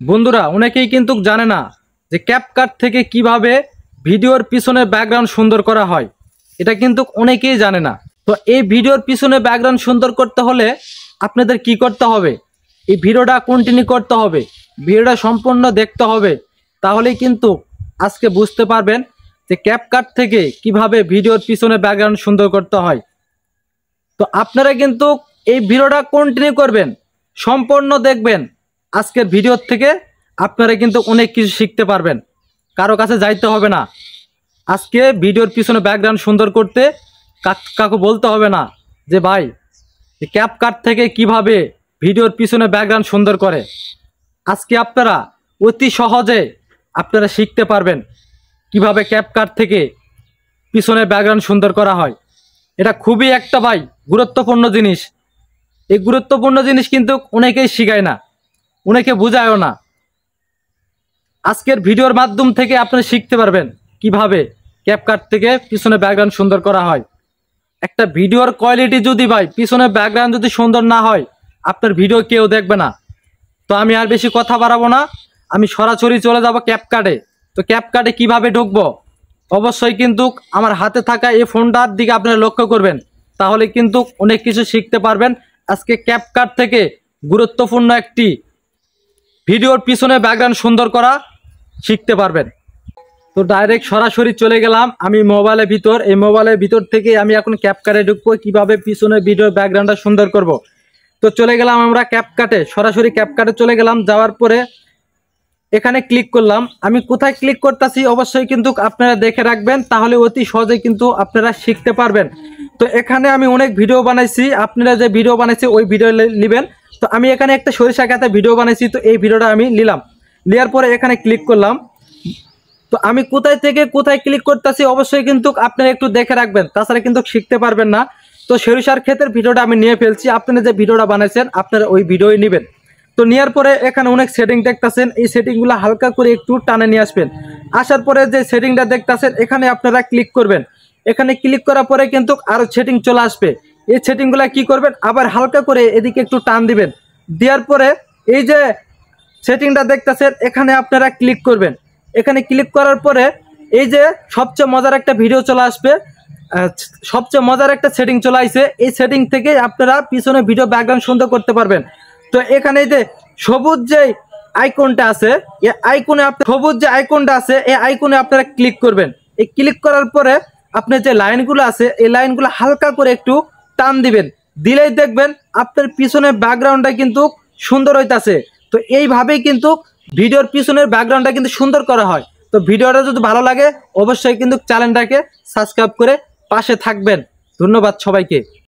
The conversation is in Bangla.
বন্ধুরা অনেকেই কিন্তু জানে না যে ক্যাপকাট থেকে কিভাবে ভিডিওর পিছনে ব্যাকগ্রাউন্ড সুন্দর করা হয়। এটা কিন্তু অনেকেই জানে না। তো এই ভিডিওর পিছনে ব্যাকগ্রাউন্ড সুন্দর করতে হলে আপনাদের কি করতে হবে, এই ভিডিওটা কন্টিনিউ করতে হবে, ভিডিওটা সম্পূর্ণ দেখতে হবে। তাহলেই কিন্তু আজকে বুঝতে পারবেন যে ক্যাপকাট থেকে কিভাবে ভিডিওর পিছনে ব্যাকগ্রাউন্ড সুন্দর করতে হয়। তো আপনারা কিন্তু এই ভিডিওটা কন্টিনিউ করবেন, সম্পূর্ণ দেখবেন। আজকের ভিডিও থেকে আপনারা কিন্তু অনেক কিছু শিখতে পারবেন, কারো কাছে যাইতে হবে না। আজকে ভিডিওর পিছনে ব্যাকগ্রাউন্ড সুন্দর করতে কাকু বলতে হবে না যে ভাই ক্যাপকাট থেকে কিভাবে ভিডিওর পিছনে ব্যাকগ্রাউন্ড সুন্দর করে। আজকে আপনারা অতি সহজে আপনারা শিখতে পারবেন কিভাবে ক্যাপকাট থেকে পিছনে ব্যাকগ্রাউন্ড সুন্দর করা হয়। এটা খুবই একটা ভাই গুরুত্বপূর্ণ জিনিস। এই গুরুত্বপূর্ণ জিনিস কিন্তু অনেকেই শিখায় না, অনেকে বুঝায়ও না। আজকের ভিডিওর মাধ্যম থেকে আপনি শিখতে পারবেন কিভাবে ক্যাপকাট থেকে পিছনে ব্যাকগ্রাউন্ড সুন্দর করা হয়। একটা ভিডিওর কোয়ালিটি যদি ভাই পিছনে ব্যাকগ্রাউন্ড যদি সুন্দর না হয়, আপনার ভিডিও কেউ দেখবে না। তো আমি আর বেশি কথা বাড়াবো না, আমি সরাসরি চলে যাব ক্যাপকাটে। তো ক্যাপকাটে কিভাবে ঢুকবো, অবশ্যই কিন্তু আমার হাতে থাকা এই ফোনটার দিকে আপনারা লক্ষ্য করবেন, তাহলে কিন্তু অনেক কিছু শিখতে পারবেন। আজকে ক্যাপকাট থেকে গুরুত্বপূর্ণ একটি ভিডিওর পিছনে ব্যাকগ্রাউন্ড সুন্দর করা শিখতে পারবেন। তো ডাইরেক্ট সরাসরি চলে গেলাম আমি মোবাইলের ভিতর। এই মোবাইলের ভিতর থেকে আমি এখন ক্যাপকাটে ঢুকবো, কিভাবে পিছনে ভিডিওর ব্যাকগ্রাউন্ডটা সুন্দর করব। তো চলে গেলাম আমরা ক্যাপকাটে, সরাসরি ক্যাপকাটে চলে গেলাম। যাওয়ার পরে এখানে ক্লিক করলাম। আমি কোথায় ক্লিক করতেছি অবশ্যই কিন্তু আপনারা দেখে রাখবেন, তাহলে অতি সহজে কিন্তু আপনারা শিখতে পারবেন। তো এখানে আমি অনেক ভিডিও বানাইছি, আপনারা যে ভিডিও বানাইছি ওই ভিডিও নেবেন। তো আমি এখানে একটা সরিষা খাতে ভিডিও বানাইছি, তো এই ভিডিওটা আমি নিলাম। নেওয়ার পরে এখানে ক্লিক করলাম। তো আমি কোথায় থেকে কোথায় ক্লিক করতেছি অবশ্যই কিন্তু আপনারা একটু দেখে রাখবেন, তাছাড়া কিন্তু শিখতে পারবেন না। তো সরিষার ক্ষেতের ভিডিওটা আমি নিয়ে ফেলছি, আপনারা যে ভিডিওটা বানাইছেন আপনারা ওই ভিডিওই নেবেন। তো নেওয়ার পরে এখানে অনেক সেটিং দেখতেছেন, এই সেটিংগুলো হালকা করে একটু টানে নিয়ে আসবেন। আসার পরে যে সেটিংটা দেখতেছেন এখানে আপনারা ক্লিক করবেন। এখানে ক্লিক করার পরে কিন্তু আরও সেটিং চলে আসবে। এই সেটিংগুলো কি করবেন, আবার হালকা করে এদিকে একটু টান দিবেন। দেওয়ার পরে এই যে সেটিংটা দেখতেছেন এখানে আপনারা ক্লিক করবেন। এখানে ক্লিক করার পরে এই যে সবচেয়ে মজার একটা ভিডিও চলে আসবে, সবচেয়ে মজার একটা সেটিং চলে আসছে। এই সেটিং থেকে আপনারা পিছনে ভিডিও ব্যাকগ্রাউন্ড সুন্দর করতে পারবেন। তো এখানে এই যে সবুজ যে আইকনটা আছে, এই আইকনে সবুজ যে আইকনটা আছে এই আইকনে আপনারা ক্লিক করবেন। এই ক্লিক করার পরে আপনার যে লাইনগুলো আছে এই লাইনগুলো হালকা করে একটু টান দিবেন। দিলেই দেখবেন আপনার পিছনের ব্যাকগ্রাউন্ডটা কিন্তু সুন্দর হইতাছে। তো এইভাবেই কিন্তু ভিডিওর পিছনের ব্যাকগ্রাউন্ডটা কিন্তু সুন্দর করা হয়। তো ভিডিওটা যদি ভালো লাগে অবশ্যই কিন্তু চ্যানেলটাকে সাবস্ক্রাইব করে পাশে থাকবেন। ধন্যবাদ সবাইকে।